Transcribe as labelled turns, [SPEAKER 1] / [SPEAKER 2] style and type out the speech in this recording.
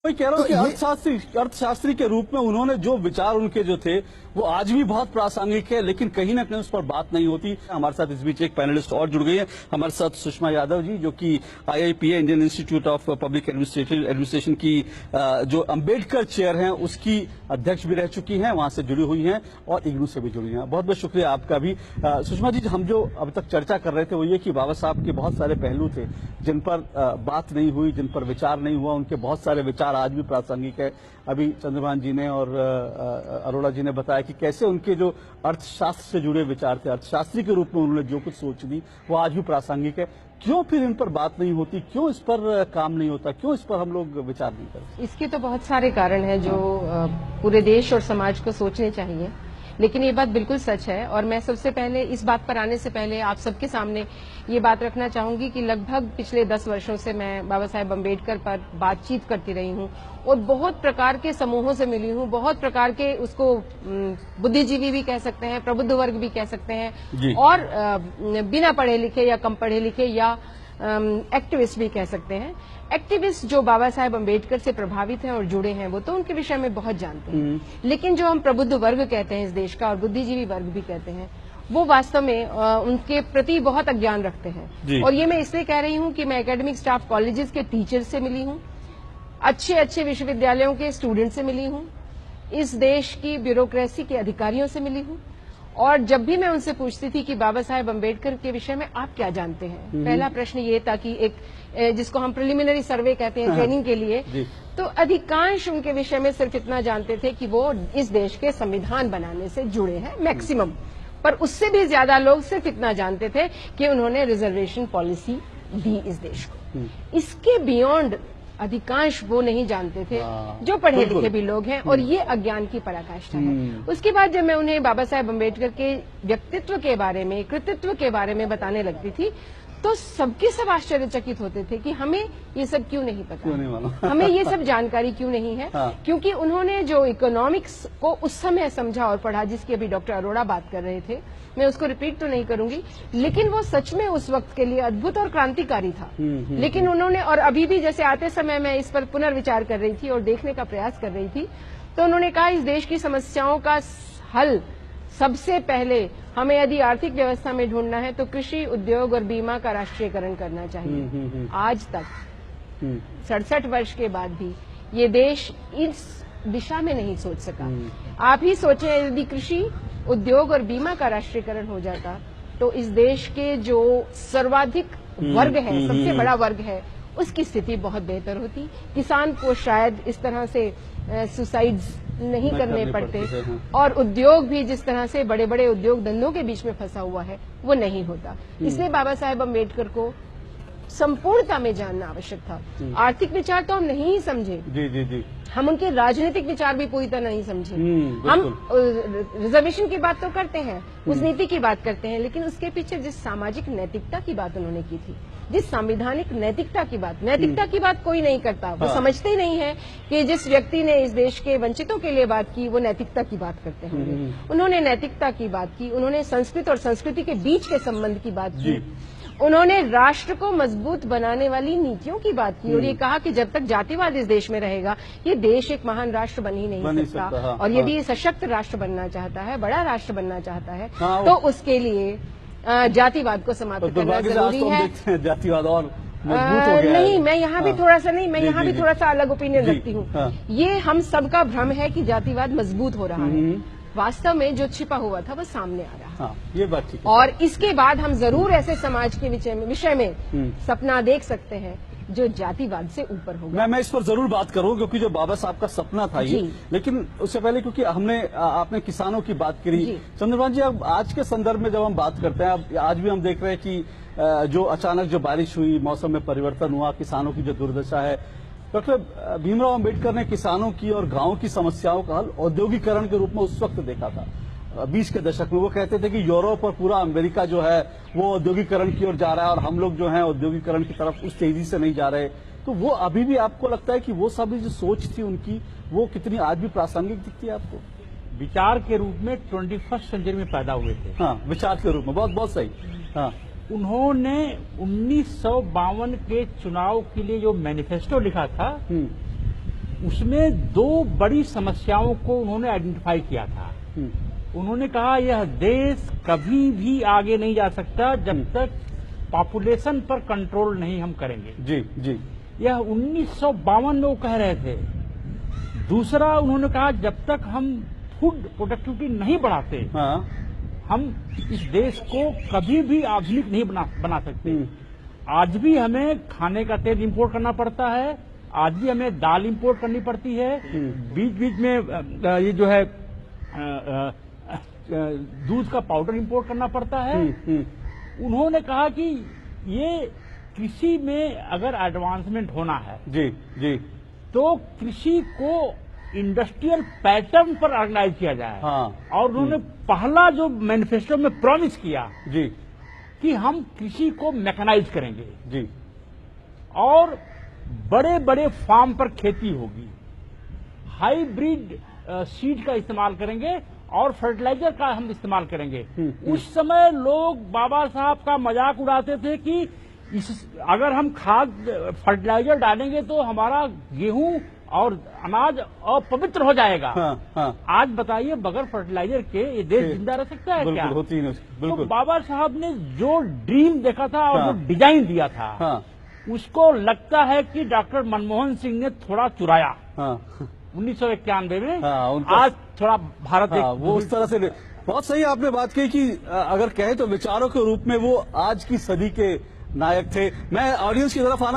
[SPEAKER 1] मैं कह रहा हूँ कि अर्थशास्त्री के रूप में उन्होंने जो विचार उनके जो थे वो आज भी बहुत प्रासंगिक है, लेकिन कहीं ना कहीं उस पर बात नहीं होती। हमारे साथ इस बीच एक पैनलिस्ट और जुड़ गई है, हमारे साथ सुषमा यादव जी, जो कि IIPA Indian institute of public administration की जो अंबेडकर चेयर हैं उसकी अध्यक्ष भी रह चुकी हैं, वहां से जुड़ी हुई हैं और इग्नू से भी जुड़ी हैं। बहुत बहुत शुक्रिया आपका भी। सुषमा जी, हम जो अब तक चर्चा कर रहे थे वो ये कि बाबा साहब के बहुत सारे पहलू थे जिन पर बात नहीं हुई, जिन पर विचार नहीं हुआ। उनके बहुत सारे विचार आज भी प्रासंगिक है। अभी चंद्रभान जी ने और अरोड़ा जी ने बताया कि कैसे उनके जो अर्थशास्त्र से जुड़े विचार थे, अर्थशास्त्री के रूप में उन्होंने जो कुछ सोच दी वो आज भी प्रासंगिक है। क्यों फिर इन पर बात नहीं होती, क्यों इस पर काम नहीं होता, क्यों इस पर हम लोग विचार नहीं करते?
[SPEAKER 2] इसके तो बहुत सारे कारण हैं जो पूरे देश और समाज को सोचने चाहिए, लेकिन ये बात बिल्कुल सच है। और मैं सबसे पहले इस बात पर आने से पहले आप सबके सामने ये बात रखना चाहूंगी कि लगभग पिछले 10 वर्षों से मैं बाबा साहेब अम्बेडकर पर बातचीत करती रही हूं और बहुत प्रकार के समूहों से मिली हूं, बहुत प्रकार के उसको बुद्धिजीवी भी कह सकते हैं, प्रबुद्ध वर्ग भी कह सकते हैं, और बिना पढ़े लिखे या कम पढ़े लिखे या एक्टिविस्ट भी कह सकते हैं। एक्टिविस्ट जो बाबा साहेब अम्बेडकर से प्रभावित हैं और जुड़े हैं वो तो उनके विषय में बहुत जानते हैं, लेकिन जो हम प्रबुद्ध वर्ग कहते हैं इस देश का और बुद्धिजीवी वर्ग भी कहते हैं, वो वास्तव में उनके प्रति बहुत अज्ञान रखते हैं। और ये मैं इसलिए कह रही हूं कि मैं एकेडमिक स्टाफ कॉलेजेस के टीचर से मिली हूं, अच्छे अच्छे विश्वविद्यालयों के स्टूडेंट से मिली हूं, इस देश की ब्यूरोक्रेसी के अधिकारियों से मिली हूं, और जब भी मैं उनसे पूछती थी कि बाबा साहेब अम्बेडकर के विषय में आप क्या जानते हैं, पहला प्रश्न ये था कि एक जिसको हम प्रिलिमिनरी सर्वे कहते हैं ट्रेनिंग के लिए, तो अधिकांश उनके विषय में सिर्फ इतना जानते थे कि वो इस देश के संविधान बनाने से जुड़े हैं, मैक्सिमम। पर उससे भी ज्यादा लोग सिर्फ इतना जानते थे कि उन्होंने रिजर्वेशन पॉलिसी दी इस देश को। इसके बियॉन्ड अधिकांश वो नहीं जानते थे जो पढ़े लिखे भी लोग हैं, और ये अज्ञान की पराकाष्ठा है। उसके बाद जब मैं उन्हें बाबा साहेब अम्बेडकर के व्यक्तित्व के बारे में, कृतित्व के बारे में बताने लगती थी तो सबके सब आश्चर्यचकित होते थे कि हमें ये सब क्यों नहीं पता, हमें ये सब जानकारी क्यों नहीं है। क्योंकि उन्होंने जो इकोनॉमिक्स को उस समय समझा और पढ़ा, जिसकी अभी डॉक्टर अरोड़ा बात कर रहे थे, मैं उसको रिपीट तो नहीं करूंगी, लेकिन वो सच में उस वक्त के लिए अद्भुत और क्रांतिकारी था। लेकिन उन्होंने, और अभी भी जैसे आते समय मैं इस पर पुनर्विचार कर रही थी और देखने का प्रयास कर रही थी, तो उन्होंने कहा इस देश की समस्याओं का हल सबसे पहले हमें यदि आर्थिक व्यवस्था में ढूंढना है तो कृषि, उद्योग और बीमा का राष्ट्रीयकरण करना चाहिए। आज तक 67 वर्ष के बाद भी ये देश इस दिशा में नहीं सोच सका। आप ही सोचें, यदि कृषि, उद्योग और बीमा का राष्ट्रीयकरण हो जाता तो इस देश के जो सर्वाधिक वर्ग है, सबसे बड़ा वर्ग है, उसकी स्थिति बहुत बेहतर होती। किसान को शायद इस तरह से सुसाइड्स नहीं करने पड़ते, और उद्योग भी जिस तरह से बड़े बड़े उद्योग धंधों के बीच में फंसा हुआ है वो नहीं होता। इसलिए बाबा साहेब अम्बेडकर को संपूर्णता में जानना आवश्यक था। आर्थिक विचार तो हम नहीं समझे, हम उनके राजनीतिक विचार भी पूरी तरह नहीं समझे। हम रिजर्वेशन की बात तो करते हैं, उस नीति की बात करते हैं, लेकिन उसके पीछे जिस सामाजिक नैतिकता की बात उन्होंने की थी, जिस संवैधानिक नैतिकता की बात कोई नहीं करता। वो समझते ही नहीं है कि जिस व्यक्ति ने इस देश के वंचितों के लिए बात की वो नैतिकता की बात करते होंगे। उन्होंने नैतिकता की बात की, उन्होंने संस्कृत और संस्कृति के बीच के संबंध की बात की, उन्होंने राष्ट्र को मजबूत बनाने वाली नीतियों की बात की, और ये कहा कि जब तक जातिवाद इस देश में रहेगा ये देश एक महान राष्ट्र बन ही नहीं सकता। और यदि सशक्त राष्ट्र बनना चाहता है, बड़ा राष्ट्र बनना चाहता है, तो उसके लिए जातिवाद को समाप्त करना जरूरी है।
[SPEAKER 1] जातिवाद और मजबूत हो गया
[SPEAKER 2] नहीं, मैं यहाँ भी थोड़ा सा नहीं, मैं यहाँ भी थोड़ा सा अलग ओपिनियन रखती हूँ। ये हम सबका भ्रम है कि जातिवाद मजबूत हो रहा है, वास्तव में जो छिपा हुआ था वो सामने आ रहा है।
[SPEAKER 1] ये बात ठीक है।
[SPEAKER 2] और इसके बाद हम जरूर ऐसे समाज के विषय में सपना देख सकते हैं जो जातिवाद से ऊपर होगा।
[SPEAKER 1] मैं इस पर जरूर बात करूं, क्योंकि जो बाबा साहब का सपना था ये, लेकिन उससे पहले क्योंकि आपने किसानों की बात करी, चंद्रभान जी, अब आज के संदर्भ में जब हम बात करते हैं, अब आज भी हम देख रहे हैं कि जो अचानक जो बारिश हुई, मौसम में परिवर्तन हुआ, किसानों की जो दुर्दशा है, डॉक्टर भीमराव अम्बेडकर ने किसानों की और गांव की समस्याओं का हल औद्योगिकरण के रूप में उस वक्त देखा था 20 के दशक में। वो कहते थे कि यूरोप और पूरा अमेरिका जो है वो औद्योगिकरण की ओर जा रहा है और हम लोग जो है औद्योगिकरण की तरफ उस तेजी से नहीं जा रहे। तो वो अभी भी आपको लगता है कि वो सब जो सोच थी उनकी, वो कितनी आज भी प्रासंगिक दिखती है आपको?
[SPEAKER 3] विचार के रूप में 21st सेंचुरी में पैदा हुए थे।
[SPEAKER 1] हाँ, विचार के रूप में बहुत सही। हाँ,
[SPEAKER 3] उन्होंने 1952 के चुनाव के लिए जो मैनिफेस्टो लिखा था उसमें दो बड़ी समस्याओं को उन्होंने आइडेंटिफाई किया था। उन्होंने कहा यह देश कभी भी आगे नहीं जा सकता जब तक पॉपुलेशन पर कंट्रोल नहीं हम करेंगे।
[SPEAKER 1] जी जी।
[SPEAKER 3] यह 1952 में वो कह रहे थे। दूसरा उन्होंने कहा जब तक हम फूड प्रोडक्टिविटी नहीं बढ़ाते,
[SPEAKER 1] हाँ।
[SPEAKER 3] हम इस देश को कभी भी आधुनिक नहीं बना सकते। आज भी हमें खाने का तेल इंपोर्ट करना पड़ता है, आज भी हमें दाल इंपोर्ट करनी पड़ती है, बीच बीच में ये जो है दूध का पाउडर इंपोर्ट करना पड़ता है। उन्होंने कहा कि ये कृषि में अगर एडवांसमेंट होना है
[SPEAKER 1] जी जी,
[SPEAKER 3] तो कृषि को इंडस्ट्रियल पैटर्न पर ऑर्गेनाइज किया जाए।
[SPEAKER 1] हाँ।
[SPEAKER 3] और उन्होंने पहला जो मैनिफेस्टो में प्रॉमिस किया
[SPEAKER 1] जी
[SPEAKER 3] कि हम कृषि को मैकेनाइज करेंगे
[SPEAKER 1] जी,
[SPEAKER 3] और बड़े बड़े फार्म पर खेती होगी, हाइब्रिड सीड का इस्तेमाल करेंगे और फर्टिलाइजर का हम इस्तेमाल करेंगे। उस समय लोग बाबा साहब का मजाक उड़ाते थे कि अगर हम खाद फर्टिलाइजर डालेंगे तो हमारा गेहूं और अनाज अपवित्र हो जाएगा।
[SPEAKER 1] हाँ हाँ।
[SPEAKER 3] आज बताइए बगैर फर्टिलाइजर के ये देश जिंदा रह सकता है क्या?
[SPEAKER 1] बिल्कुल होती नहीं, बिल्कुल।
[SPEAKER 3] तो बाबा साहब ने जो ड्रीम देखा था और
[SPEAKER 1] हाँ।
[SPEAKER 3] जो डिजाइन दिया था,
[SPEAKER 1] हाँ
[SPEAKER 3] उसको लगता है कि डॉक्टर मनमोहन सिंह ने थोड़ा चुराया
[SPEAKER 1] हाँ
[SPEAKER 3] 1991 में।
[SPEAKER 1] हाँ, उनका
[SPEAKER 3] आज थोड़ा भारत
[SPEAKER 1] हाँ, वो उस तरह से बहुत सही आपने बात कही कि अगर कहें तो विचारों के रूप में वो आज की सदी के नायक थे। मैं ऑडियंस की तरफ आना